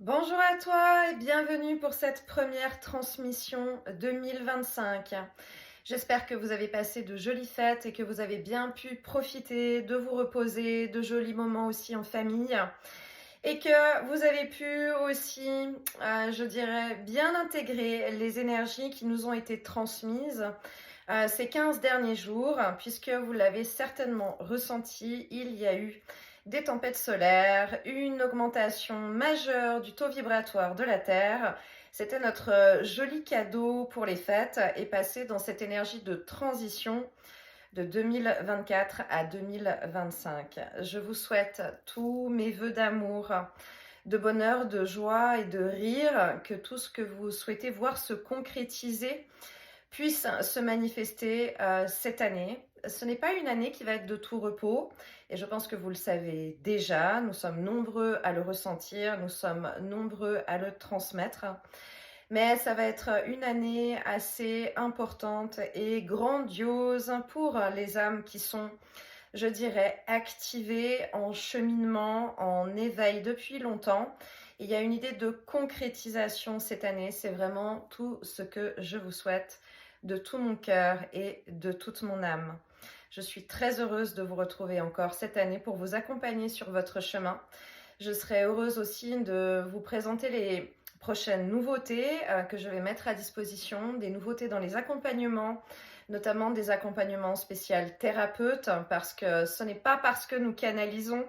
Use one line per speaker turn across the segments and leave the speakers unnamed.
Bonjour à toi et bienvenue pour cette première transmission 2025. J'espère que vous avez passé de jolies fêtes et que vous avez bien pu profiter de vous reposer, de jolis moments aussi en famille et que vous avez pu aussi, je dirais, bien intégrer les énergies qui nous ont été transmises ces 15 derniers jours, puisque vous l'avez certainement ressenti, il y a eu des tempêtes solaires, une augmentation majeure du taux vibratoire de la Terre. C'était notre joli cadeau pour les fêtes et passer dans cette énergie de transition de 2024 à 2025. Je vous souhaite tous mes vœux d'amour, de bonheur, de joie et de rire, que tout ce que vous souhaitez voir se concrétiser puisse se manifester cette année. Ce n'est pas une année qui va être de tout repos et je pense que vous le savez déjà, nous sommes nombreux à le ressentir, nous sommes nombreux à le transmettre, mais ça va être une année assez importante et grandiose pour les âmes qui sont, je dirais, activées en cheminement, en éveil depuis longtemps. Il y a une idée de concrétisation cette année, c'est vraiment tout ce que je vous souhaite de tout mon cœur et de toute mon âme. Je suis très heureuse de vous retrouver encore cette année pour vous accompagner sur votre chemin. Je serai heureuse aussi de vous présenter les prochaines nouveautés que je vais mettre à disposition, des nouveautés dans les accompagnements, notamment des accompagnements spéciaux thérapeutes, parce que ce n'est pas parce que nous canalisons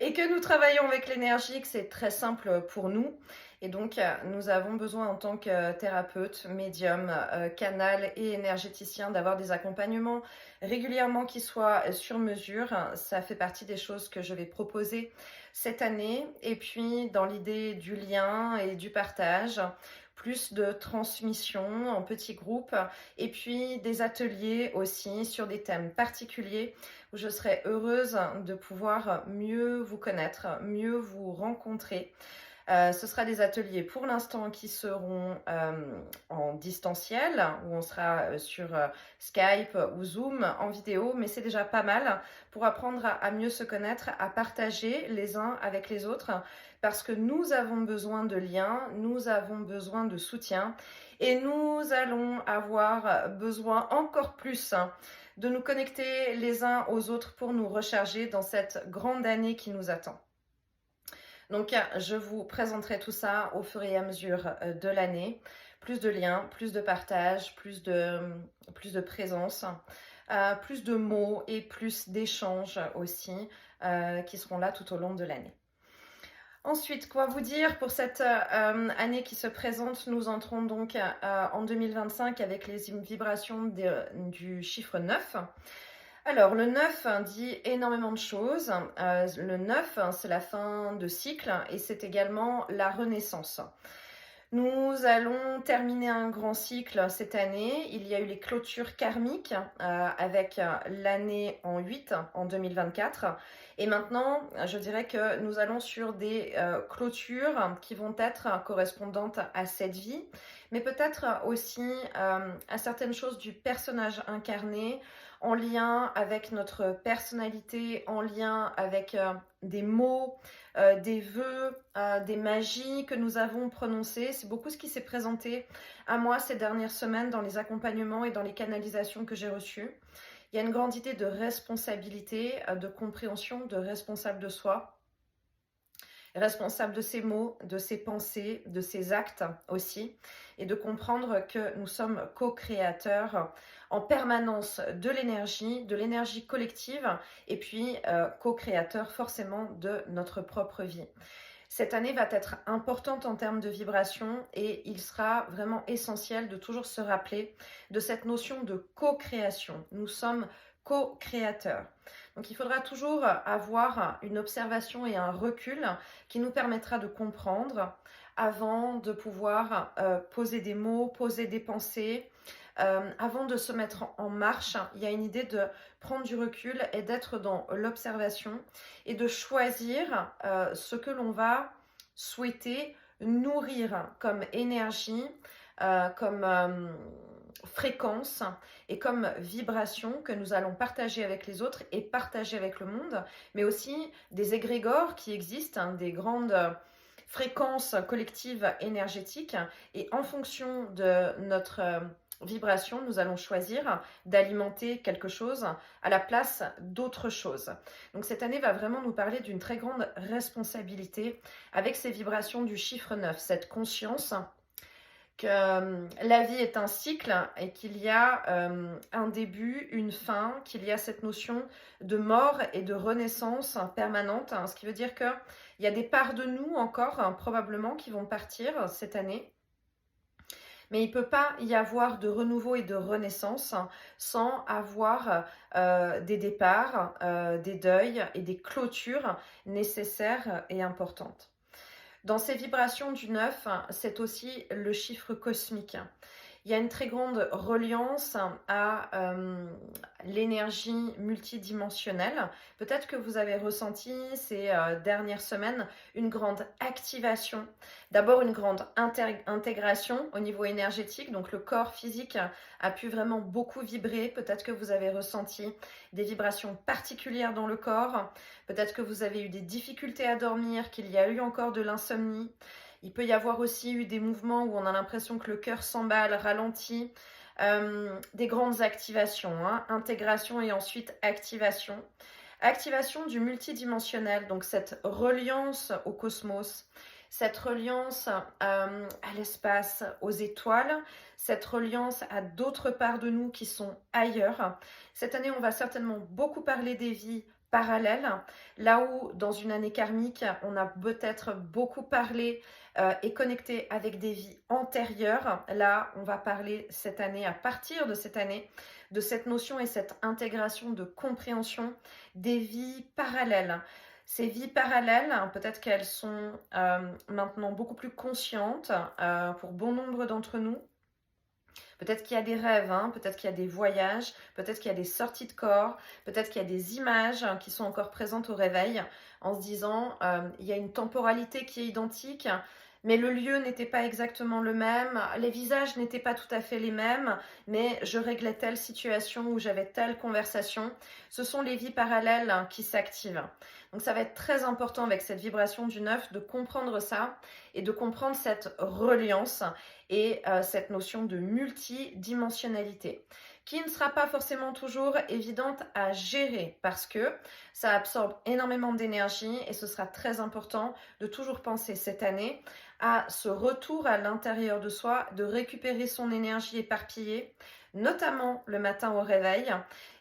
et que nous travaillons avec l'énergie que c'est très simple pour nous. Et donc, nous avons besoin en tant que thérapeute, médium, canal et énergéticien d'avoir des accompagnements régulièrement qui soient sur mesure. Ça fait partie des choses que je vais proposer cette année. Et puis, dans l'idée du lien et du partage, plus de transmission en petits groupes et puis des ateliers aussi sur des thèmes particuliers où je serai heureuse de pouvoir mieux vous connaître, mieux vous rencontrer. Ce sera des ateliers pour l'instant qui seront en distanciel, où on sera sur Skype ou Zoom en vidéo, mais c'est déjà pas mal pour apprendre à mieux se connaître, à partager les uns avec les autres, parce que nous avons besoin de liens, nous avons besoin de soutien, et nous allons avoir besoin encore plus de nous connecter les uns aux autres pour nous recharger dans cette grande année qui nous attend. Donc, je vous présenterai tout ça au fur et à mesure de l'année. Plus de liens, plus de partage, plus de présence, plus de mots et plus d'échanges aussi qui seront là tout au long de l'année. Ensuite, quoi vous dire pour cette année qui se présente? Nous entrons donc en 2025 avec les vibrations du chiffre 9. Alors, le 9 dit énormément de choses. Le 9, c'est la fin de cycle et c'est également la renaissance. Nous allons terminer un grand cycle cette année. Il y a eu les clôtures karmiques avec l'année en 8 en 2024. Et maintenant, je dirais que nous allons sur des clôtures qui vont être correspondantes à cette vie, mais peut-être aussi à certaines choses du personnage incarné, en lien avec notre personnalité, en lien avec des mots, des vœux, des magies que nous avons prononcées. C'est beaucoup ce qui s'est présenté à moi ces dernières semaines dans les accompagnements et dans les canalisations que j'ai reçues. Il y a une grande idée de responsabilité, de compréhension, de responsable de soi, responsable de ses mots, de ses pensées, de ses actes aussi, et de comprendre que nous sommes co-créateurs en permanence de l'énergie collective, et puis co-créateurs forcément de notre propre vie. Cette année va être importante en termes de vibration et il sera vraiment essentiel de toujours se rappeler de cette notion de co-création. Nous sommes co-créateurs. Donc il faudra toujours avoir une observation et un recul qui nous permettra de comprendre avant de pouvoir poser des mots, poser des pensées. Avant de se mettre en marche, il y a une idée de prendre du recul et d'être dans l'observation et de choisir ce que l'on va souhaiter nourrir comme énergie, comme fréquence et comme vibration que nous allons partager avec les autres et partager avec le monde, mais aussi des égrégores qui existent, hein, des grandes fréquence collective énergétique et en fonction de notre vibration, nous allons choisir d'alimenter quelque chose à la place d'autre chose. Donc cette année va vraiment nous parler d'une très grande responsabilité avec ces vibrations du chiffre 9, cette conscience que la vie est un cycle et qu'il y a un début, une fin, qu'il y a cette notion de mort et de renaissance permanente, hein, ce qui veut dire qu'il y a des parts de nous encore, hein, probablement, qui vont partir cette année. Mais il ne peut pas y avoir de renouveau et de renaissance sans avoir des départs, des deuils et des clôtures nécessaires et importantes. Dans ces vibrations du 9, c'est aussi le chiffre cosmique. Il y a une très grande reliance à l'énergie multidimensionnelle. Peut-être que vous avez ressenti ces dernières semaines une grande activation. D'abord une grande intégration au niveau énergétique, donc le corps physique a pu vraiment beaucoup vibrer. Peut-être que vous avez ressenti des vibrations particulières dans le corps. Peut-être que vous avez eu des difficultés à dormir, qu'il y a eu encore de l'insomnie. Il peut y avoir aussi eu des mouvements où on a l'impression que le cœur s'emballe, ralentit, des grandes activations, hein, intégration et ensuite activation. Activation du multidimensionnel, donc cette reliance au cosmos, cette reliance à l'espace, aux étoiles, cette reliance à d'autres parts de nous qui sont ailleurs. Cette année, on va certainement beaucoup parler des vies parallèles, là où dans une année karmique, on a peut-être beaucoup parlé et connecté avec des vies antérieures. Là, on va parler cette année, à partir de cette année, de cette notion et cette intégration de compréhension des vies parallèles. Ces vies parallèles, peut-être qu'elles sont maintenant beaucoup plus conscientes pour bon nombre d'entre nous. Peut-être qu'il y a des rêves, hein, peut-être qu'il y a des voyages, peut-être qu'il y a des sorties de corps, peut-être qu'il y a des images qui sont encore présentes au réveil en se disant il y a une temporalité qui est identique, mais le lieu n'était pas exactement le même, les visages n'étaient pas tout à fait les mêmes, mais je réglais telle situation ou j'avais telle conversation. Ce sont les vies parallèles qui s'activent. Donc ça va être très important avec cette vibration du 9 de comprendre ça et de comprendre cette reliance et cette notion de multidimensionnalité qui ne sera pas forcément toujours évidente à gérer parce que ça absorbe énormément d'énergie et ce sera très important de toujours penser cette année à ce retour à l'intérieur de soi, de récupérer son énergie éparpillée, notamment le matin au réveil,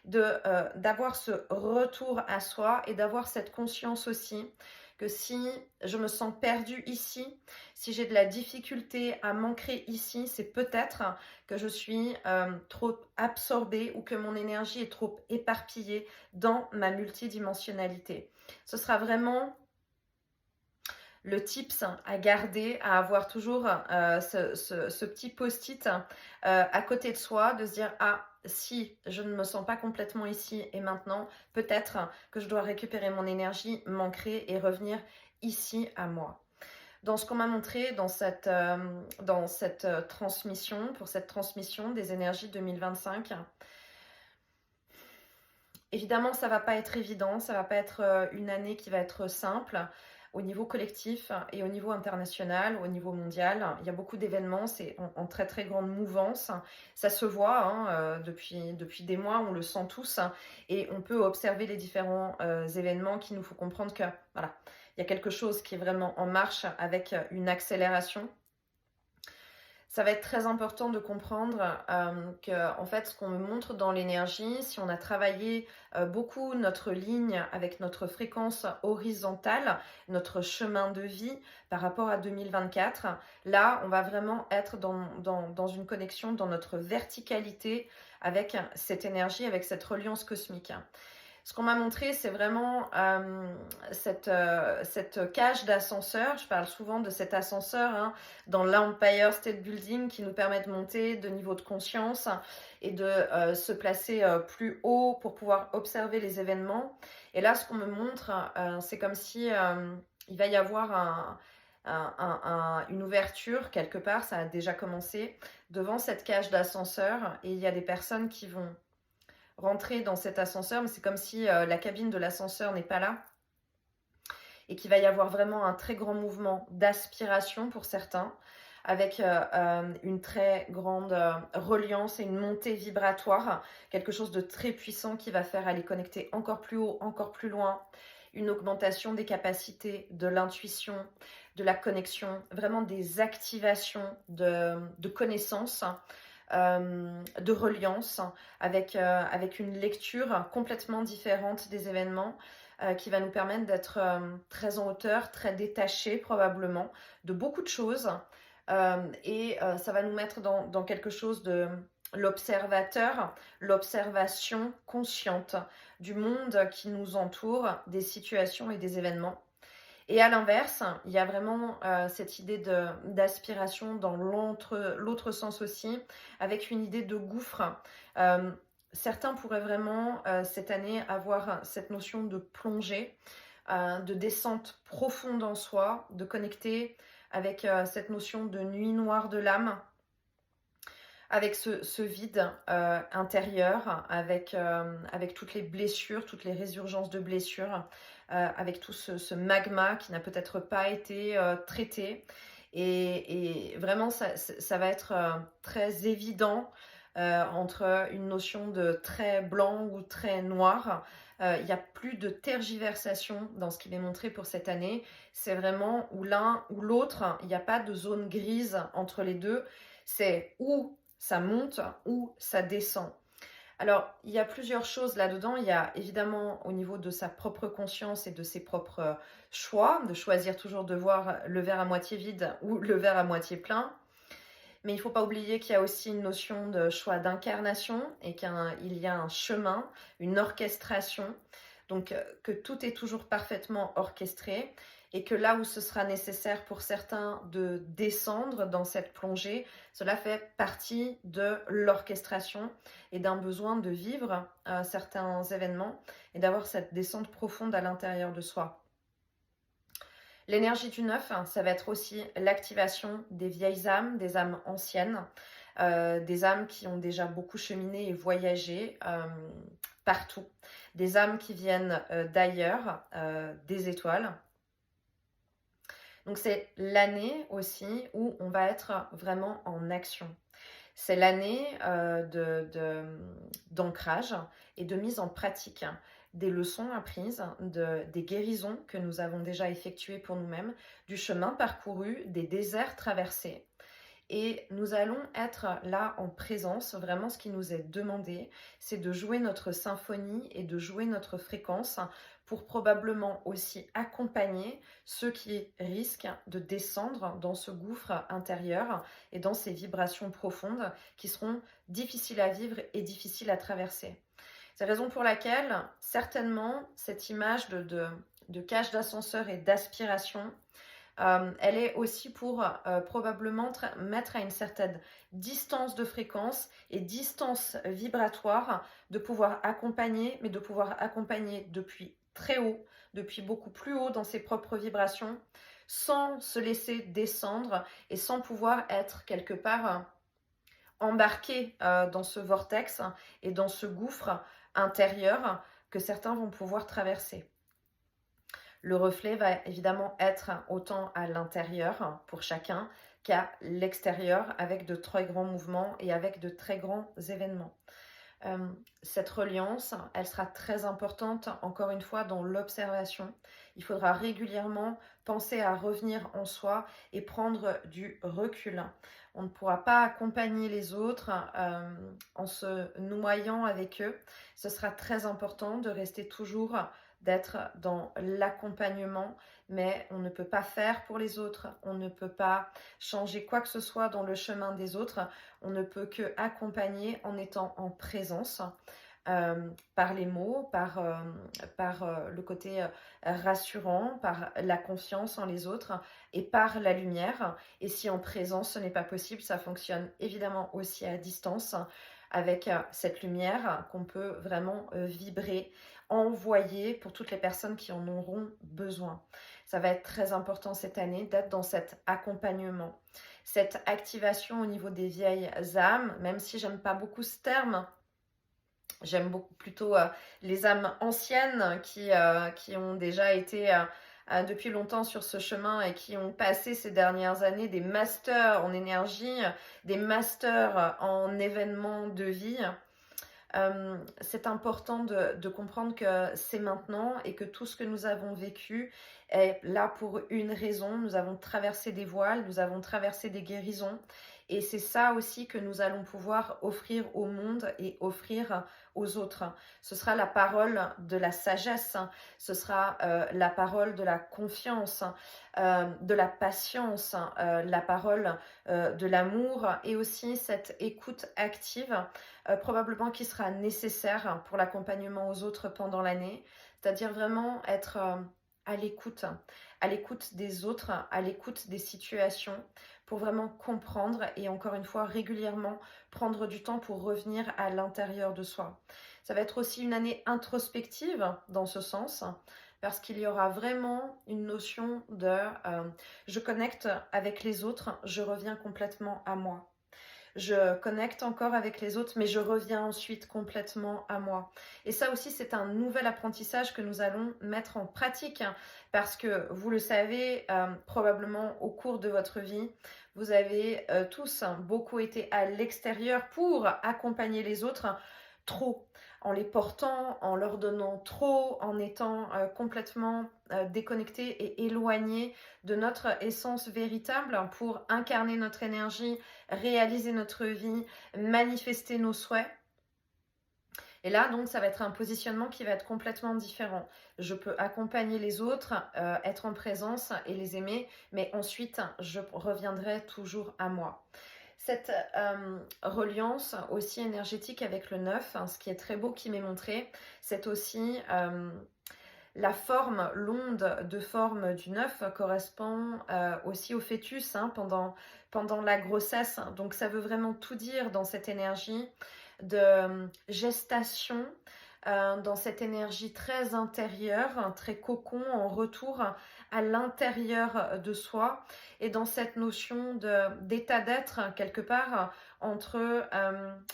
d'avoir ce retour à soi et d'avoir cette conscience aussi que si je me sens perdue ici, si j'ai de la difficulté à m'ancrer ici, c'est peut-être que je suis trop absorbée ou que mon énergie est trop éparpillée dans ma multidimensionnalité. Ce sera vraiment le tips à garder, à avoir toujours ce petit post-it à côté de soi, de se dire ah, si je ne me sens pas complètement ici et maintenant, peut-être que je dois récupérer mon énergie, m'ancrer et revenir ici à moi. Dans ce qu'on m'a montré dans cette transmission, pour cette transmission des énergies 2025, évidemment, ça ne va pas être évident, ça ne va pas être une année qui va être simple au niveau collectif et au niveau international, au niveau mondial. Il y a beaucoup d'événements, c'est en très très grande mouvance. Ça se voit hein, depuis des mois, on le sent tous et on peut observer les différents événements qui nous font comprendre que voilà, il y a quelque chose qui est vraiment en marche avec une accélération. Ça va être très important de comprendre que en fait, ce qu'on me montre dans l'énergie, si on a travaillé beaucoup notre ligne avec notre fréquence horizontale, notre chemin de vie par rapport à 2024, là, on va vraiment être dans une connexion, dans notre verticalité avec cette énergie, avec cette reliance cosmique. Ce qu'on m'a montré, c'est vraiment cette cage d'ascenseur. Je parle souvent de cet ascenseur hein, dans l'Empire State Building qui nous permet de monter de niveau de conscience et de se placer plus haut pour pouvoir observer les événements. Et là, ce qu'on me montre, c'est comme si il va y avoir une ouverture quelque part, ça a déjà commencé, devant cette cage d'ascenseur. Et il y a des personnes qui vont rentrer dans cet ascenseur, mais c'est comme si la cabine de l'ascenseur n'est pas là. et qu'il va y avoir vraiment un très grand mouvement d'aspiration pour certains, avec une très grande reliance et une montée vibratoire, quelque chose de très puissant qui va faire aller connecter encore plus haut, encore plus loin, une augmentation des capacités, de l'intuition, de la connexion, vraiment des activations de connaissances, de reliance, avec une lecture complètement différente des événements, qui va nous permettre d'être très en hauteur, très détachés probablement de beaucoup de choses. Et ça va nous mettre dans quelque chose de l'observateur, l'observation consciente du monde qui nous entoure, des situations et des événements. Et à l'inverse, il y a vraiment cette idée d'aspiration dans l'autre sens aussi, avec une idée de gouffre. Certains pourraient vraiment cette année avoir cette notion de plongée, de descente profonde en soi, de connecter avec cette notion de nuit noire de l'âme, avec ce vide intérieur, avec toutes les blessures, toutes les résurgences de blessures, avec tout ce magma qui n'a peut-être pas été traité. Et vraiment, ça va être très évident entre une notion de très blanc ou très noir. Il n'y a plus de tergiversation dans ce qui est montré pour cette année. C'est vraiment ou l'un ou l'autre. Il n'y a pas de zone grise entre les deux. C'est ou ça monte ou ça descend. Alors, il y a plusieurs choses là-dedans. Il y a évidemment au niveau de sa propre conscience et de ses propres choix, de choisir toujours de voir le verre à moitié vide ou le verre à moitié plein. Mais il ne faut pas oublier qu'il y a aussi une notion de choix d'incarnation et qu'il y a un chemin, une orchestration. Donc, que tout est toujours parfaitement orchestré et que là où ce sera nécessaire pour certains de descendre dans cette plongée, cela fait partie de l'orchestration et d'un besoin de vivre certains événements et d'avoir cette descente profonde à l'intérieur de soi. L'énergie du 9, ça va être aussi l'activation des vieilles âmes, des âmes anciennes, des âmes qui ont déjà beaucoup cheminé et voyagé partout, des âmes qui viennent d'ailleurs, des étoiles. Donc c'est l'année aussi où on va être vraiment en action. C'est l'année d'ancrage et de mise en pratique des leçons apprises, des guérisons que nous avons déjà effectuées pour nous-mêmes, du chemin parcouru, des déserts traversés. Et nous allons être là en présence. Vraiment, ce qui nous est demandé, c'est de jouer notre symphonie et de jouer notre fréquence pour probablement aussi accompagner ceux qui risquent de descendre dans ce gouffre intérieur et dans ces vibrations profondes qui seront difficiles à vivre et difficiles à traverser. C'est la raison pour laquelle, certainement, cette image de cage d'ascenseur et d'aspiration, elle est aussi pour probablement mettre à une certaine distance de fréquence et distance vibratoire, de pouvoir accompagner, mais de pouvoir accompagner depuis très haut, depuis beaucoup plus haut dans ses propres vibrations, sans se laisser descendre et sans pouvoir être quelque part embarqué dans ce vortex et dans ce gouffre intérieur que certains vont pouvoir traverser. Le reflet va évidemment être autant à l'intérieur pour chacun qu'à l'extérieur avec de très grands mouvements et avec de très grands événements. Cette reliance, elle sera très importante encore une fois dans l'observation. Il faudra régulièrement penser à revenir en soi et prendre du recul. On ne pourra pas accompagner les autres en se noyant avec eux. Ce sera très important de rester toujours d'être dans l'accompagnement, mais on ne peut pas faire pour les autres, on ne peut pas changer quoi que ce soit dans le chemin des autres, on ne peut que accompagner en étant en présence, par les mots, par le côté rassurant, par la confiance en les autres et par la lumière. Et si en présence ce n'est pas possible, ça fonctionne évidemment aussi à distance avec cette lumière qu'on peut vraiment vibrer, envoyer pour toutes les personnes qui en auront besoin. Ça va être très important cette année d'être dans cet accompagnement, cette activation au niveau des vieilles âmes, même si j'aime pas beaucoup ce terme. J'aime beaucoup plutôt les âmes anciennes qui ont déjà été depuis longtemps sur ce chemin et qui ont passé ces dernières années des masters en énergie, des masters en événements de vie, c'est important de comprendre que c'est maintenant et que tout ce que nous avons vécu est là pour une raison. Nous avons traversé des voiles, nous avons traversé des guérisons. Et c'est ça aussi que nous allons pouvoir offrir au monde et offrir aux autres. Ce sera la parole de la sagesse, ce sera la parole de la confiance, de la patience, la parole de l'amour et aussi cette écoute active, probablement qui sera nécessaire pour l'accompagnement aux autres pendant l'année. C'est-à-dire vraiment être à l'écoute des autres, à l'écoute des situations, pour vraiment comprendre et encore une fois régulièrement prendre du temps pour revenir à l'intérieur de soi. Ça va être aussi une année introspective dans ce sens, parce qu'il y aura vraiment une notion de je connecte avec les autres, je reviens complètement à moi. Je connecte encore avec les autres, mais je reviens ensuite complètement à moi. Et ça aussi, c'est un nouvel apprentissage que nous allons mettre en pratique, parce que vous le savez, probablement au cours de votre vie, vous avez tous beaucoup été à l'extérieur pour accompagner les autres trop, en les portant, en leur donnant trop, en étant complètement déconnectés et éloignés de notre essence véritable pour incarner notre énergie, réaliser notre vie, manifester nos souhaits. Et là, donc, ça va être un positionnement qui va être complètement différent. Je peux accompagner les autres, être en présence et les aimer, mais ensuite, je reviendrai toujours à moi. Cette reliance aussi énergétique avec le 9, ce qui est très beau qui m'est montré, c'est aussi la forme, l'onde de forme du 9 correspond aussi au fœtus pendant la grossesse. Donc ça veut vraiment tout dire dans cette énergie de gestation, dans cette énergie très intérieure, très cocon, en retour à l'intérieur de soi, et dans cette notion d'état d'être quelque part entre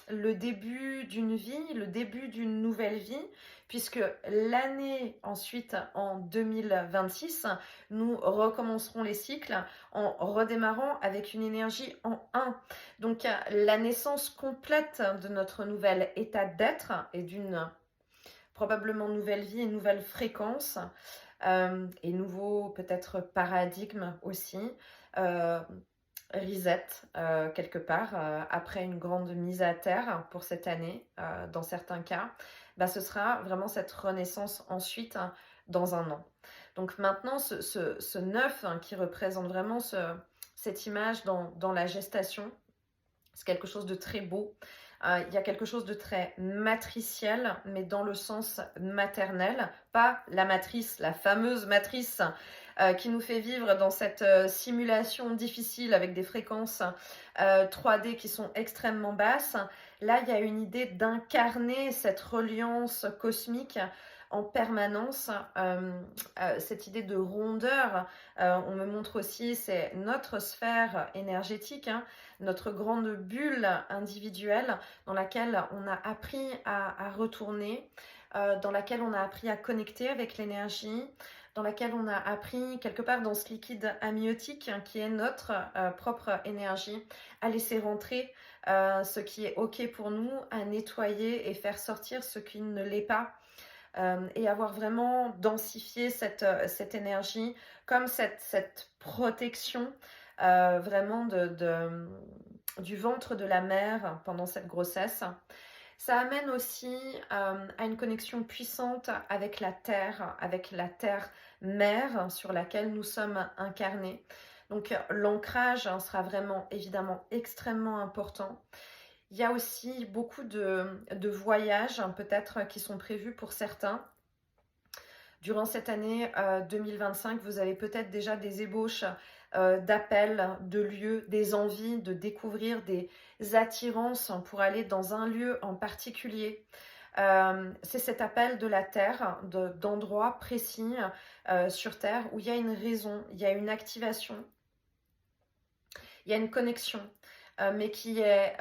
le début d'une vie, le début d'une nouvelle vie, puisque l'année ensuite, en 2026, nous recommencerons les cycles en redémarrant avec une énergie en 1. Donc la naissance complète de notre nouvel état d'être et d'une probablement nouvelle vie et nouvelle fréquence, et nouveau peut-être paradigme aussi, reset quelque part, après une grande mise à terre pour cette année, dans certains cas, ce sera vraiment cette renaissance ensuite dans un an. Donc maintenant, ce 9 qui représente vraiment cette image dans la gestation, c'est quelque chose de très beau. Il y a quelque chose de très matriciel, mais dans le sens maternel, pas la matrice, la fameuse matrice qui nous fait vivre dans cette simulation difficile avec des fréquences 3D qui sont extrêmement basses. Là, il y a une idée d'incarner cette reliance cosmique en permanence, cette idée de rondeur. On me montre aussi, c'est notre sphère énergétique, notre grande bulle individuelle dans laquelle on a appris à retourner, dans laquelle on a appris à connecter avec l'énergie, dans laquelle on a appris quelque part dans ce liquide amniotique qui est notre propre énergie, à laisser rentrer ce qui est ok pour nous, à nettoyer et faire sortir ce qui ne l'est pas. Et avoir vraiment densifié cette énergie comme cette protection vraiment du ventre de la mère pendant cette grossesse. Ça amène aussi à une connexion puissante avec la terre mère sur laquelle nous sommes incarnés. Donc l'ancrage sera vraiment évidemment extrêmement important. Il y a aussi beaucoup de voyages peut-être qui sont prévus pour certains. Durant cette année 2025, vous avez peut-être déjà des ébauches d'appels, de lieux, des envies de découvrir des attirances pour aller dans un lieu en particulier. C'est cet appel de la Terre, d'endroits précis sur Terre où il y a une raison, il y a une activation, il y a une connexion. mais qui est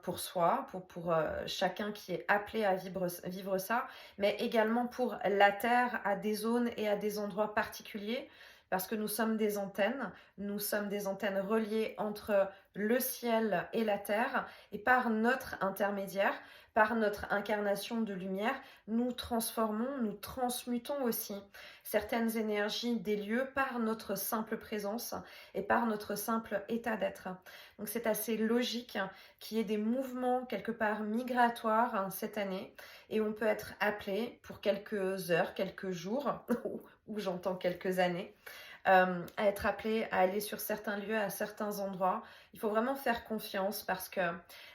pour soi, pour chacun qui est appelé à vivre ça, mais également pour la Terre à des zones et à des endroits particuliers, parce que nous sommes des antennes reliées entre le ciel et la Terre, et par notre intermédiaire, par notre incarnation de lumière, nous transformons, nous transmutons aussi certaines énergies des lieux par notre simple présence et par notre simple état d'être. Donc c'est assez logique qu'il y ait des mouvements quelque part migratoires cette année, et on peut être appelé pour quelques heures, quelques jours, ou j'entends quelques années, à être appelé à aller sur certains lieux, à certains endroits. Il faut vraiment faire confiance parce que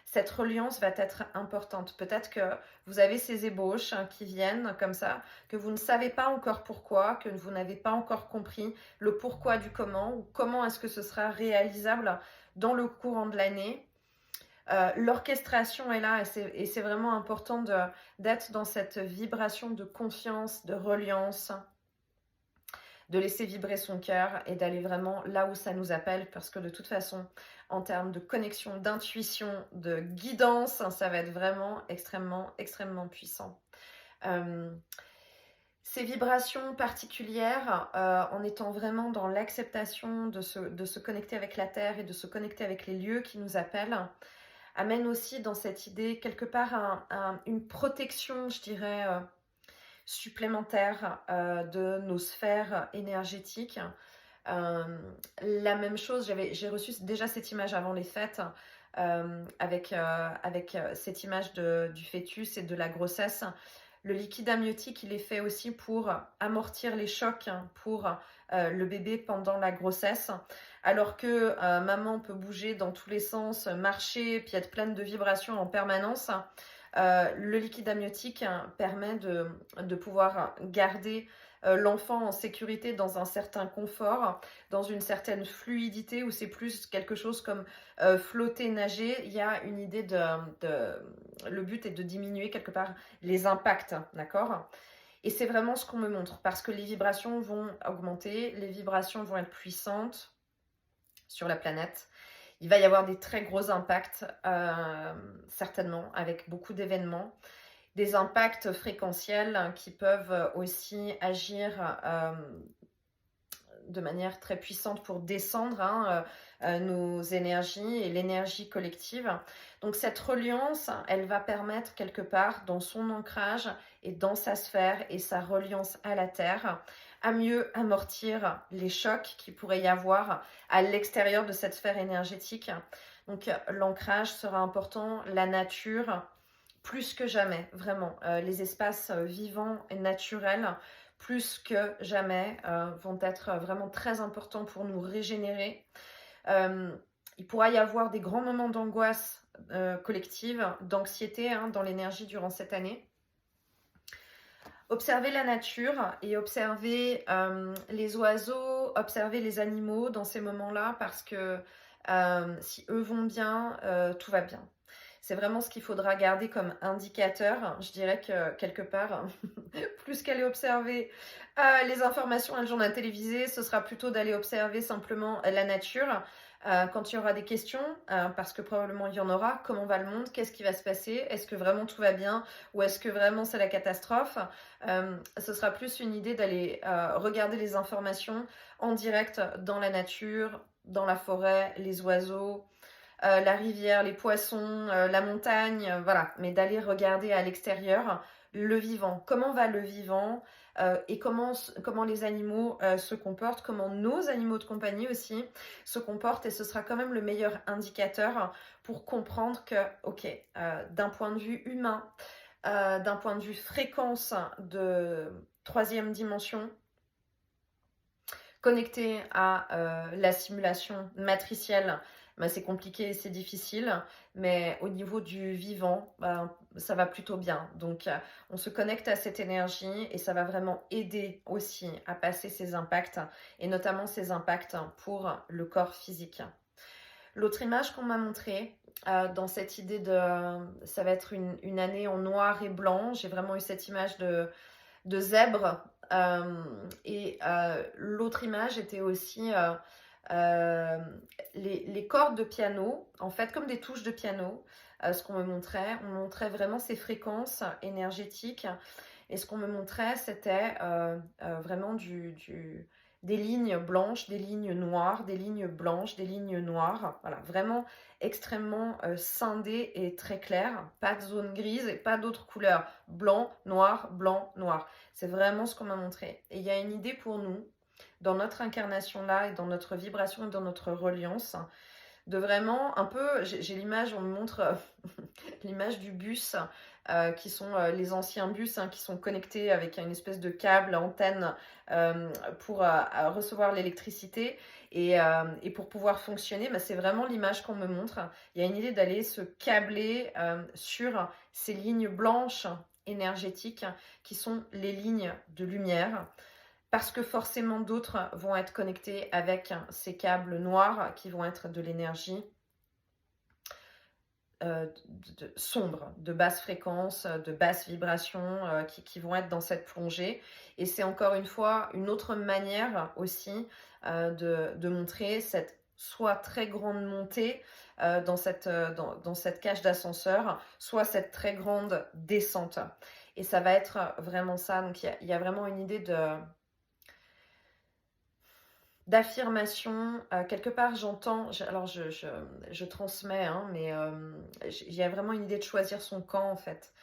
cette reliance va être importante. Peut-être que vous avez ces ébauches qui viennent comme ça, que vous ne savez pas encore pourquoi, que vous n'avez pas encore compris le pourquoi du comment, ou comment est-ce que ce sera réalisable dans le courant de l'année. L'orchestration est là, et c'est vraiment important d'être dans cette vibration de confiance, de reliance, de laisser vibrer son cœur et d'aller vraiment là où ça nous appelle, parce que de toute façon, en termes de connexion, d'intuition, de guidance, ça va être vraiment extrêmement, extrêmement puissant. Ces vibrations particulières, en étant vraiment dans l'acceptation de se connecter avec la Terre et de se connecter avec les lieux qui nous appellent, amène aussi dans cette idée quelque part une protection, je dirais, supplémentaire de nos sphères énergétiques. La même chose, j'ai reçu déjà cette image avant les fêtes, avec cette image du fœtus et de la grossesse. Le liquide amniotique, il est fait aussi pour amortir les chocs pour le bébé pendant la grossesse. Alors que maman peut bouger dans tous les sens, marcher, puis être pleine de vibrations en permanence, le liquide amniotique permet de pouvoir garder l'enfant en sécurité, dans un certain confort, dans une certaine fluidité, où c'est plus quelque chose comme flotter, nager. Il y a une idée le but est de diminuer quelque part les impacts, d'accord ? Et c'est vraiment ce qu'on me montre, parce que les vibrations vont augmenter, les vibrations vont être puissantes sur la planète. Il va y avoir des très gros impacts, certainement, avec beaucoup d'événements. Des impacts fréquentiels qui peuvent aussi agir de manière très puissante pour descendre nos énergies et l'énergie collective. Donc cette reliance, elle va permettre quelque part, dans son ancrage et dans sa sphère et sa reliance à la Terre, à mieux amortir les chocs qu'il pourrait y avoir à l'extérieur de cette sphère énergétique. Donc l'ancrage sera important, la nature, plus que jamais, vraiment. Les espaces vivants et naturels, plus que jamais, vont être vraiment très importants pour nous régénérer. Il pourra y avoir des grands moments d'angoisse collective, d'anxiété dans l'énergie durant cette année. Observez la nature et observez les oiseaux, observez les animaux dans ces moments-là, parce que si eux vont bien, tout va bien. C'est vraiment ce qu'il faudra garder comme indicateur. Je dirais que quelque part, plus qu'aller observer les informations à le journal télévisé, ce sera plutôt d'aller observer simplement la nature. Quand il y aura des questions, parce que probablement il y en aura, comment va le monde, qu'est-ce qui va se passer, est-ce que vraiment tout va bien, ou est-ce que vraiment c'est la catastrophe, ce sera plus une idée d'aller regarder les informations en direct dans la nature, dans la forêt, les oiseaux, la rivière, les poissons, la montagne, voilà, mais d'aller regarder à l'extérieur le vivant. Comment va le vivant et comment les animaux se comportent, comment nos animaux de compagnie aussi se comportent, et ce sera quand même le meilleur indicateur pour comprendre que, ok, d'un point de vue humain, d'un point de vue fréquence de troisième dimension, connecté à la simulation matricielle, c'est compliqué et c'est difficile, mais au niveau du vivant, ça va plutôt bien. Donc, on se connecte à cette énergie et ça va vraiment aider aussi à passer ces impacts, et notamment ces impacts pour le corps physique. L'autre image qu'on m'a montrée, dans cette idée ça va être une année en noir et blanc, j'ai vraiment eu cette image de zèbre, et l'autre image était aussi Les cordes de piano, en fait, comme des touches de piano, ce qu'on me montrait, on montrait vraiment ces fréquences énergétiques. Et ce qu'on me montrait, c'était vraiment des lignes blanches, des lignes noires, des lignes blanches, des lignes noires. Voilà, vraiment extrêmement scindé et très clair. Pas de zone grise et pas d'autres couleurs. Blanc, noir. C'est vraiment ce qu'on m'a montré. Et il y a une idée pour nous, dans notre incarnation là, et dans notre vibration et dans notre reliance, de vraiment un peu, j'ai l'image, on me montre l'image du bus, qui sont les anciens bus, hein, qui sont connectés avec une espèce de câble, antenne, pour recevoir l'électricité et pour pouvoir fonctionner. Bah, c'est vraiment l'image qu'on me montre. Il y a une idée d'aller se câbler sur ces lignes blanches énergétiques qui sont les lignes de lumière, parce que forcément d'autres vont être connectés avec ces câbles noirs qui vont être de l'énergie sombre, de basse fréquence, de basse vibration, qui vont être dans cette plongée. Et c'est encore une fois une autre manière aussi de montrer cette soit très grande montée dans cette cage d'ascenseur, soit cette très grande descente. Et ça va être vraiment ça. Donc il y a vraiment une idée d'affirmation. Quelque part, j'entends, alors je transmets, hein, mais il y a vraiment une idée de choisir son camp, en fait.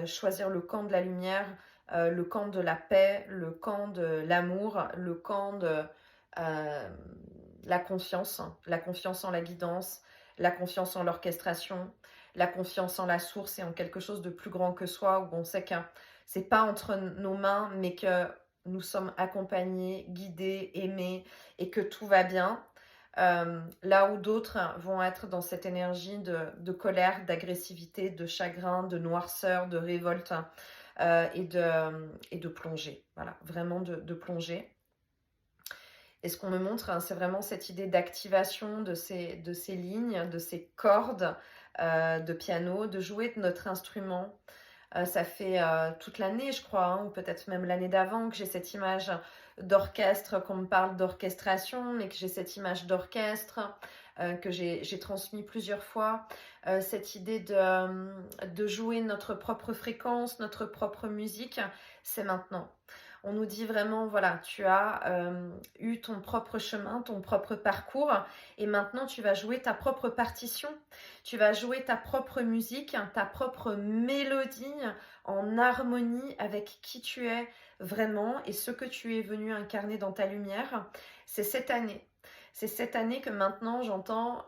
Choisir le camp de la lumière, le camp de la paix, le camp de l'amour, le camp de la confiance en la guidance, la confiance en l'orchestration, la confiance en la source et en quelque chose de plus grand que soi, où on sait que c'est pas entre nos mains, mais que nous sommes accompagnés, guidés, aimés et que tout va bien. Là où d'autres vont être dans cette énergie de colère, d'agressivité, de chagrin, de noirceur, de révolte et de plongée. Voilà, vraiment de plongée. Et ce qu'on me montre, hein, c'est vraiment cette idée d'activation de ces lignes, de ces cordes de piano, de jouer de notre instrument. Ça fait toute l'année, je crois, hein, ou peut-être même l'année d'avant, que j'ai cette image d'orchestre, qu'on me parle d'orchestration, mais que j'ai cette image d'orchestre que j'ai transmis plusieurs fois. Cette idée de jouer notre propre fréquence, notre propre musique, c'est maintenant. On nous dit vraiment, voilà, tu as eu ton propre chemin, ton propre parcours, et maintenant tu vas jouer ta propre partition, tu vas jouer ta propre musique, ta propre mélodie en harmonie avec qui tu es vraiment et ce que tu es venu incarner dans ta lumière. C'est cette année. C'est cette année que maintenant j'entends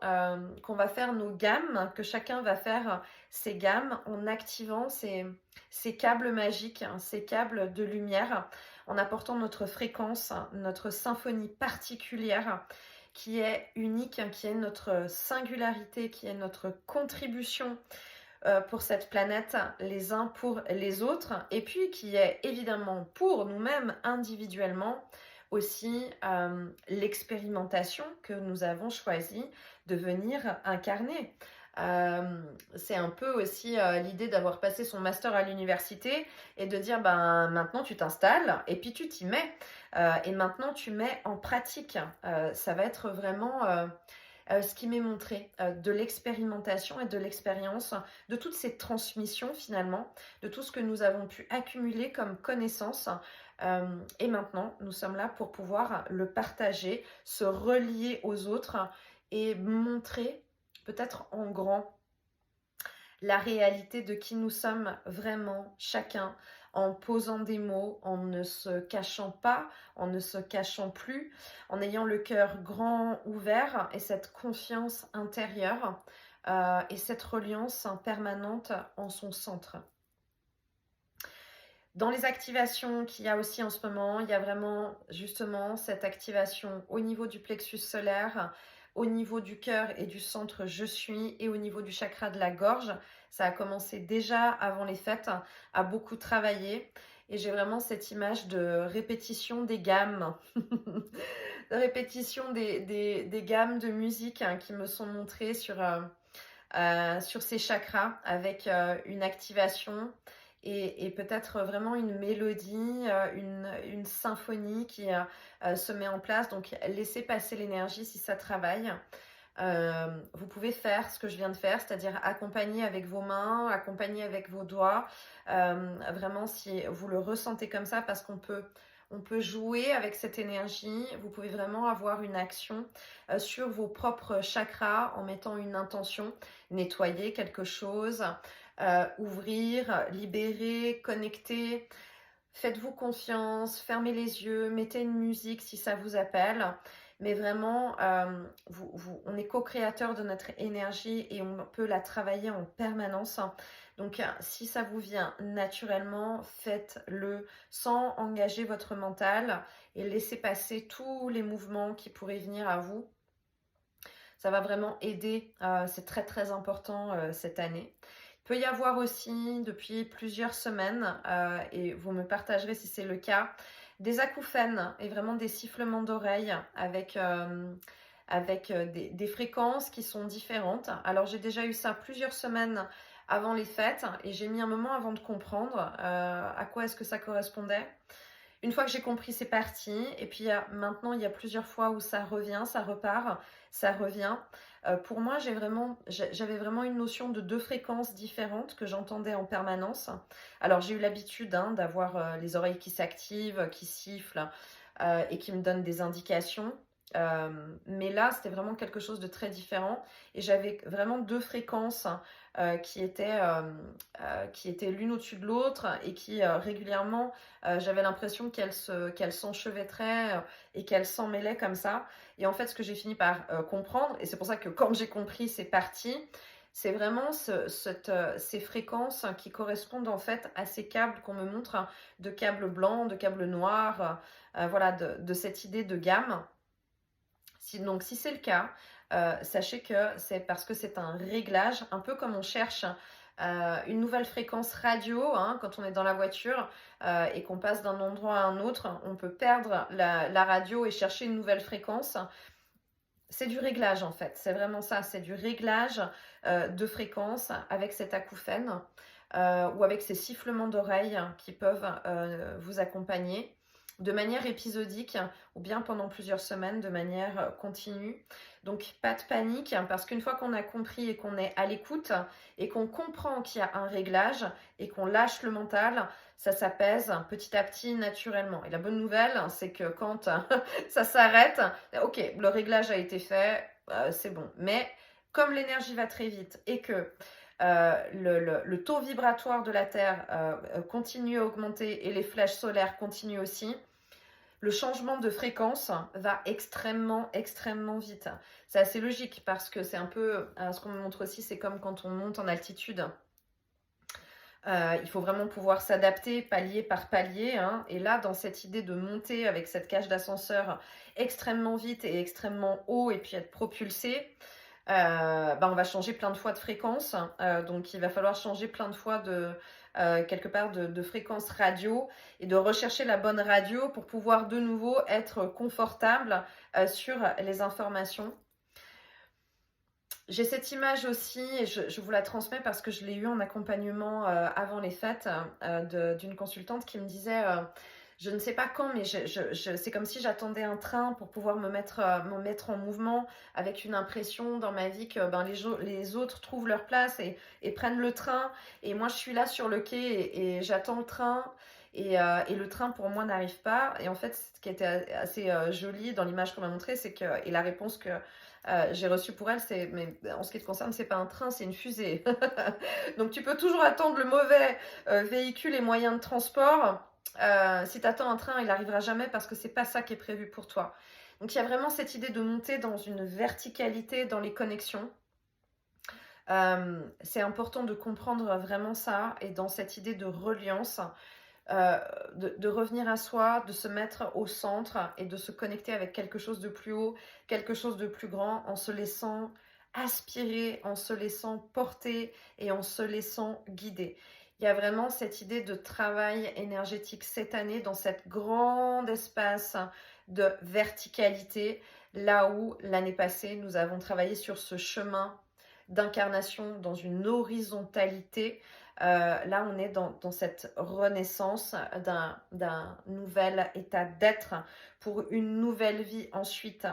qu'on va faire nos gammes, que chacun va faire ses gammes en activant ces câbles magiques, ces câbles de lumière, en apportant notre fréquence, notre symphonie particulière qui est unique, qui est notre singularité, qui est notre contribution pour cette planète, les uns pour les autres, et puis qui est évidemment pour nous-mêmes individuellement aussi l'expérimentation que nous avons choisi de venir incarner. C'est un peu aussi l'idée d'avoir passé son master à l'université et de dire ben maintenant tu t'installes et puis tu t'y mets et maintenant tu mets en pratique. Ça va être vraiment ce qui m'est montré de l'expérimentation et de l'expérience, de toutes ces transmissions finalement, de tout ce que nous avons pu accumuler comme connaissances. Et maintenant, nous sommes là pour pouvoir le partager, se relier aux autres et montrer peut-être en grand la réalité de qui nous sommes vraiment chacun, en posant des mots, en ne se cachant pas, en ne se cachant plus, en ayant le cœur grand ouvert et cette confiance intérieure et cette reliance permanente en son centre. Dans les activations qu'il y a aussi en ce moment, il y a vraiment justement cette activation au niveau du plexus solaire, au niveau du cœur et du centre je suis et au niveau du chakra de la gorge. Ça a commencé déjà avant les fêtes à beaucoup travailler et j'ai vraiment cette image de répétition des gammes, de répétition des gammes de musique qui me sont montrées sur ces chakras avec une activation et peut-être vraiment une mélodie, une symphonie qui se met en place. Donc laissez passer l'énergie si ça travaille. Vous pouvez faire ce que je viens de faire, c'est-à-dire accompagner avec vos mains, accompagner avec vos doigts. Vraiment, si vous le ressentez comme ça, parce on peut jouer avec cette énergie. Vous pouvez vraiment avoir une action sur vos propres chakras en mettant une intention, nettoyer quelque chose, ouvrir, libérer, connecter. Faites-vous confiance, fermez les yeux, mettez une musique si ça vous appelle. Mais vraiment, on est co-créateur de notre énergie et on peut la travailler en permanence. Donc, si ça vous vient naturellement, faites-le sans engager votre mental et laissez passer tous les mouvements qui pourraient venir à vous. Ça va vraiment aider, c'est très très important cette année. Il peut y avoir aussi depuis plusieurs semaines, et vous me partagerez si c'est le cas, des acouphènes et vraiment des sifflements d'oreilles avec des fréquences qui sont différentes. Alors j'ai déjà eu ça plusieurs semaines avant les fêtes et j'ai mis un moment avant de comprendre à quoi est-ce que ça correspondait. Une fois que j'ai compris, c'est parti. Et puis maintenant, il y a plusieurs fois où ça revient, ça repart, ça revient. Pour moi, j'avais vraiment une notion de 2 fréquences différentes que j'entendais en permanence. Alors, j'ai eu l'habitude d'avoir les oreilles qui s'activent, qui sifflent et qui me donnent des indications. Mais là, c'était vraiment quelque chose de très différent. Et j'avais vraiment 2 fréquences qui étaient l'une au-dessus de l'autre et qui régulièrement, j'avais l'impression qu'elles s'enchevêtraient et qu'elles s'en mêlaient comme ça. Et en fait, ce que j'ai fini par comprendre, et c'est pour ça que quand j'ai compris, c'est parti, c'est vraiment ces fréquences qui correspondent en fait à ces câbles qu'on me montre, de câbles blancs, de câbles noirs, voilà, de cette idée de gamme. Donc, si c'est le cas, sachez que c'est parce que c'est un réglage, un peu comme on cherche une nouvelle fréquence radio, quand on est dans la voiture et qu'on passe d'un endroit à un autre, on peut perdre la radio et chercher une nouvelle fréquence. C'est du réglage en fait, c'est vraiment ça, c'est du réglage de fréquence avec cet acouphène ou avec ces sifflements d'oreilles qui peuvent vous accompagner de manière épisodique ou bien pendant plusieurs semaines de manière continue. Donc pas de panique parce qu'une fois qu'on a compris et qu'on est à l'écoute et qu'on comprend qu'il y a un réglage et qu'on lâche le mental, ça s'apaise petit à petit naturellement. Et la bonne nouvelle, c'est que quand ça s'arrête, ok, le réglage a été fait, c'est bon. Mais comme l'énergie va très vite et que le taux vibratoire de la Terre continue à augmenter et les flèches solaires continuent aussi, le changement de fréquence va extrêmement, extrêmement vite. C'est assez logique parce que c'est un peu, ce qu'on me montre aussi, c'est comme quand on monte en altitude. Il faut vraiment pouvoir s'adapter palier par palier. Et là, dans cette idée de monter avec cette cage d'ascenseur extrêmement vite et extrêmement haut et puis être propulsé, on va changer plein de fois de fréquence. Donc, il va falloir changer plein de fois quelque part de fréquence radio et de rechercher la bonne radio pour pouvoir de nouveau être confortable sur les informations. J'ai cette image aussi et je vous la transmets parce que je l'ai eue en accompagnement avant les fêtes d'une consultante qui me disait je ne sais pas quand, mais c'est comme si j'attendais un train pour pouvoir me mettre en mouvement avec une impression dans ma vie que les autres trouvent leur place et prennent le train. Et moi, je suis là sur le quai et j'attends le train. Et le train, pour moi, n'arrive pas. Et en fait, ce qui était assez joli dans l'image qu'on m'a montrée, c'est que, et la réponse que j'ai reçue pour elle, c'est mais en ce qui te concerne, c'est pas un train, c'est une fusée. Donc, tu peux toujours attendre le mauvais véhicule et moyen de transport. Si tu attends un train, il n'arrivera jamais parce que c'est pas ça qui est prévu pour toi. Donc il y a vraiment cette idée de monter dans une verticalité dans les connexions. C'est important de comprendre vraiment ça et dans cette idée de reliance, de revenir à soi, de se mettre au centre et de se connecter avec quelque chose de plus haut, quelque chose de plus grand en se laissant aspirer, en se laissant porter et en se laissant guider. Il y a vraiment cette idée de travail énergétique cette année dans cet grand espace de verticalité, là où l'année passée, nous avons travaillé sur ce chemin d'incarnation dans une horizontalité Là, on est dans cette renaissance d'un nouvel état d'être pour une nouvelle vie ensuite.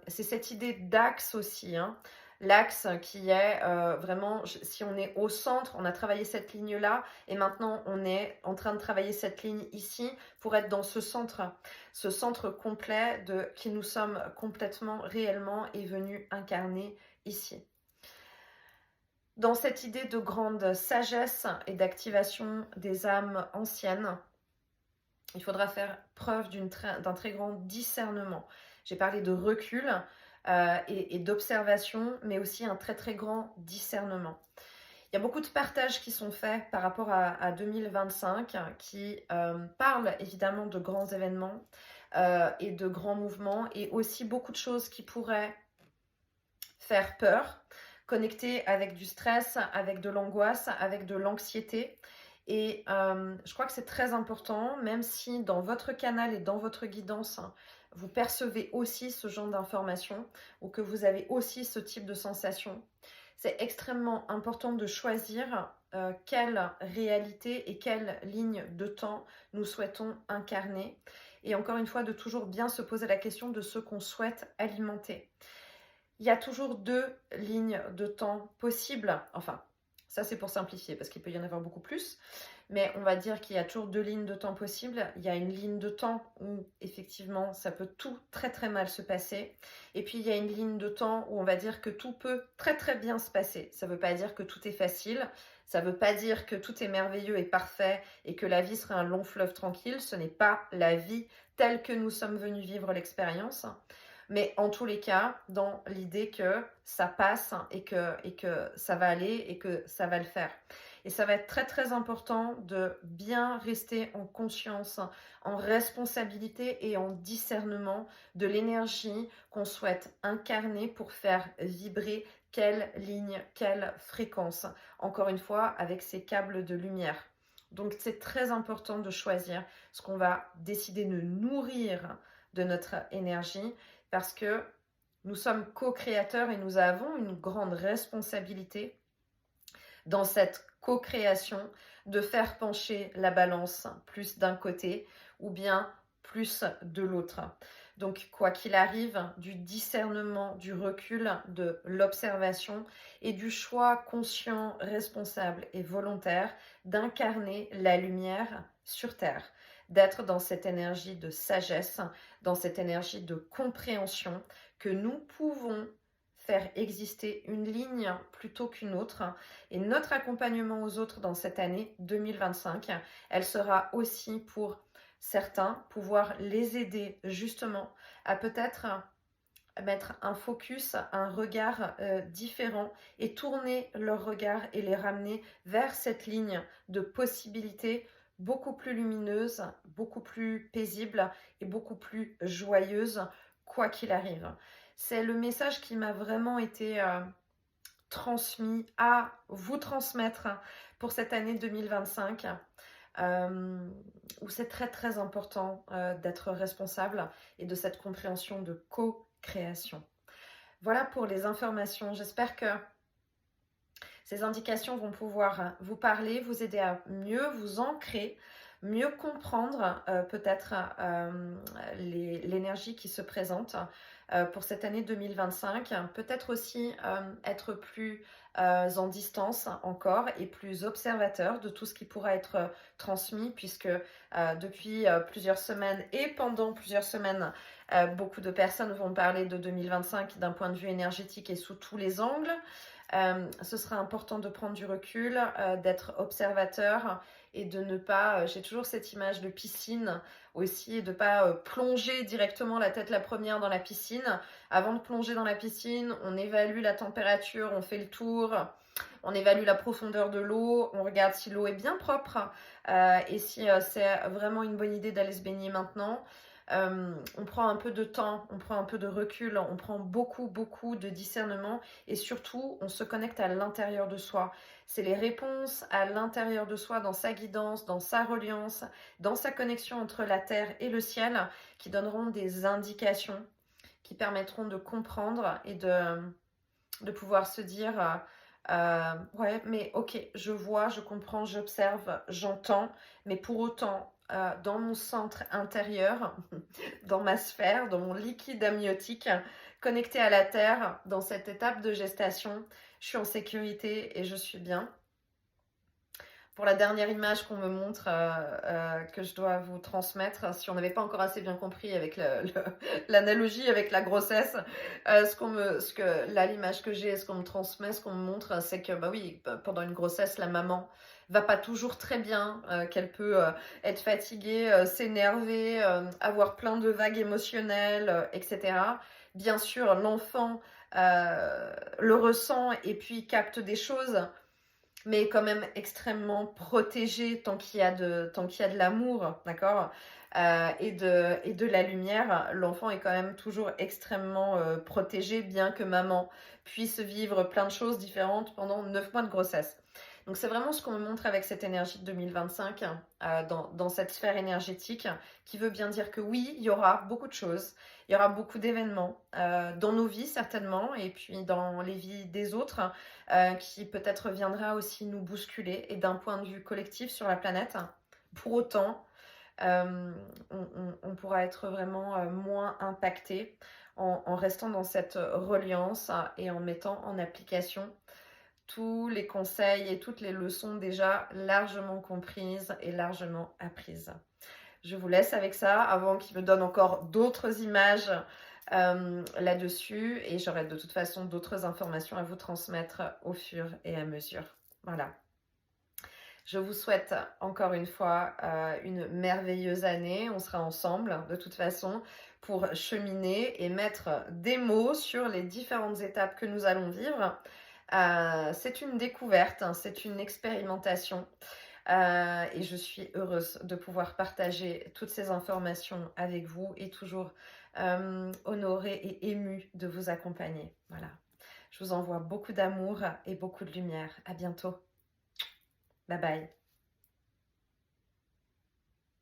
C'est cette idée d'axe aussi, hein. L'axe qui est vraiment, si on est au centre, on a travaillé cette ligne-là, et maintenant on est en train de travailler cette ligne ici pour être dans ce centre complet de qui nous sommes complètement, réellement et venus incarner ici. Dans cette idée de grande sagesse et d'activation des âmes anciennes, il faudra faire preuve d'un très grand discernement. J'ai parlé de recul et d'observation, mais aussi un très très grand discernement. Il y a beaucoup de partages qui sont faits par rapport à 2025 qui parlent évidemment de grands événements et de grands mouvements, et aussi beaucoup de choses qui pourraient faire peur, connecter avec du stress, avec de l'angoisse, avec de l'anxiété. Et je crois que c'est très important, même si dans votre canal et dans votre guidance, vous percevez aussi ce genre d'informations ou que vous avez aussi ce type de sensation. C'est extrêmement important de choisir quelle réalité et quelle ligne de temps nous souhaitons incarner. Et encore une fois, de toujours bien se poser la question de ce qu'on souhaite alimenter. Il y a toujours 2 lignes de temps possibles. Enfin, ça c'est pour simplifier, parce qu'il peut y en avoir beaucoup plus. Mais on va dire qu'il y a toujours 2 lignes de temps possibles. Il y a une ligne de temps où, effectivement, ça peut tout très très mal se passer. Et puis, il y a une ligne de temps où on va dire que tout peut très très bien se passer. Ça ne veut pas dire que tout est facile. Ça ne veut pas dire que tout est merveilleux et parfait et que la vie sera un long fleuve tranquille. Ce n'est pas la vie telle que nous sommes venus vivre l'expérience. Mais en tous les cas, dans l'idée que ça passe et que ça va aller et que ça va le faire. Et ça va être très très important de bien rester en conscience, en responsabilité et en discernement de l'énergie qu'on souhaite incarner pour faire vibrer quelle ligne, quelle fréquence. Encore une fois, avec ces câbles de lumière. Donc c'est très important de choisir ce qu'on va décider de nourrir de notre énergie, parce que nous sommes co-créateurs et nous avons une grande responsabilité dans cette co-création de faire pencher la balance plus d'un côté ou bien plus de l'autre. Donc quoi qu'il arrive, du discernement, du recul, de l'observation et du choix conscient, responsable et volontaire d'incarner la lumière sur Terre, d'être dans cette énergie de sagesse, dans cette énergie de compréhension que nous pouvons faire exister une ligne plutôt qu'une autre. Et notre accompagnement aux autres dans cette année 2025, elle sera aussi pour certains pouvoir les aider justement à peut-être mettre un focus, un regard différent et tourner leur regard et les ramener vers cette ligne de possibilités beaucoup plus lumineuse, beaucoup plus paisible et beaucoup plus joyeuse, quoi qu'il arrive. C'est le message qui m'a vraiment été transmis à vous transmettre pour cette année 2025, où c'est très très important d'être responsable et de cette compréhension de co-création. Voilà pour les informations. J'espère que ces indications vont pouvoir vous parler, vous aider à mieux vous ancrer, mieux comprendre peut-être l'énergie qui se présente pour cette année 2025. Peut-être aussi être plus en distance encore et plus observateur de tout ce qui pourra être transmis, puisque depuis plusieurs semaines et pendant plusieurs semaines, beaucoup de personnes vont parler de 2025 d'un point de vue énergétique et sous tous les angles. Ce sera important de prendre du recul, d'être observateur et de ne pas, j'ai toujours cette image de piscine aussi, de ne pas plonger directement la tête la première dans la piscine. Avant de plonger dans la piscine, on évalue la température, on fait le tour, on évalue la profondeur de l'eau, on regarde si l'eau est bien propre et si c'est vraiment une bonne idée d'aller se baigner maintenant. On prend un peu de temps, on prend un peu de recul, on prend beaucoup de discernement et surtout on se connecte à l'intérieur de soi. C'est les réponses à l'intérieur de soi, dans sa guidance, dans sa reliance, dans sa connexion entre la terre et le ciel, qui donneront des indications, qui permettront de comprendre et de pouvoir se dire Ouais, mais ok, je vois, je comprends, j'observe, j'entends, mais pour autant, dans mon centre intérieur, dans ma sphère, dans mon liquide amniotique, connecté à la Terre, dans cette étape de gestation, je suis en sécurité et je suis bien. Pour la dernière image qu'on me montre, que je dois vous transmettre, si on n'avait pas encore assez bien compris avec l'analogie avec la grossesse, là, l'image que j'ai, ce qu'on me transmet, ce qu'on me montre, c'est que, bah oui, pendant une grossesse, la maman va pas toujours très bien, qu'elle peut être fatiguée, s'énerver, avoir plein de vagues émotionnelles, etc. Bien sûr, l'enfant le ressent et puis capte des choses, mais quand même extrêmement protégé tant qu'il y a de l'amour, d'accord, et de la lumière. L'enfant est quand même toujours extrêmement protégé, bien que maman puisse vivre plein de choses différentes pendant 9 mois de grossesse. Donc c'est vraiment ce qu'on me montre avec cette énergie de 2025, dans cette sphère énergétique, qui veut bien dire que oui, il y aura beaucoup de choses, il y aura beaucoup d'événements dans nos vies certainement, et puis dans les vies des autres, qui peut-être viendra aussi nous bousculer, et d'un point de vue collectif sur la planète. Pour autant, on pourra être vraiment moins impacté en restant dans cette reliance et en mettant en application tous les conseils et toutes les leçons déjà largement comprises et largement apprises. Je vous laisse avec ça avant qu'il me donne encore d'autres images là-dessus, et j'aurai de toute façon d'autres informations à vous transmettre au fur et à mesure. Voilà. Je vous souhaite encore une fois une merveilleuse année. On sera ensemble de toute façon pour cheminer et mettre des mots sur les différentes étapes que nous allons vivre. C'est une découverte, hein, c'est une expérimentation. Et je suis heureuse de pouvoir partager toutes ces informations avec vous, et toujours honorée et émue de vous accompagner. Voilà. Je vous envoie beaucoup d'amour et beaucoup de lumière. À bientôt. Bye bye.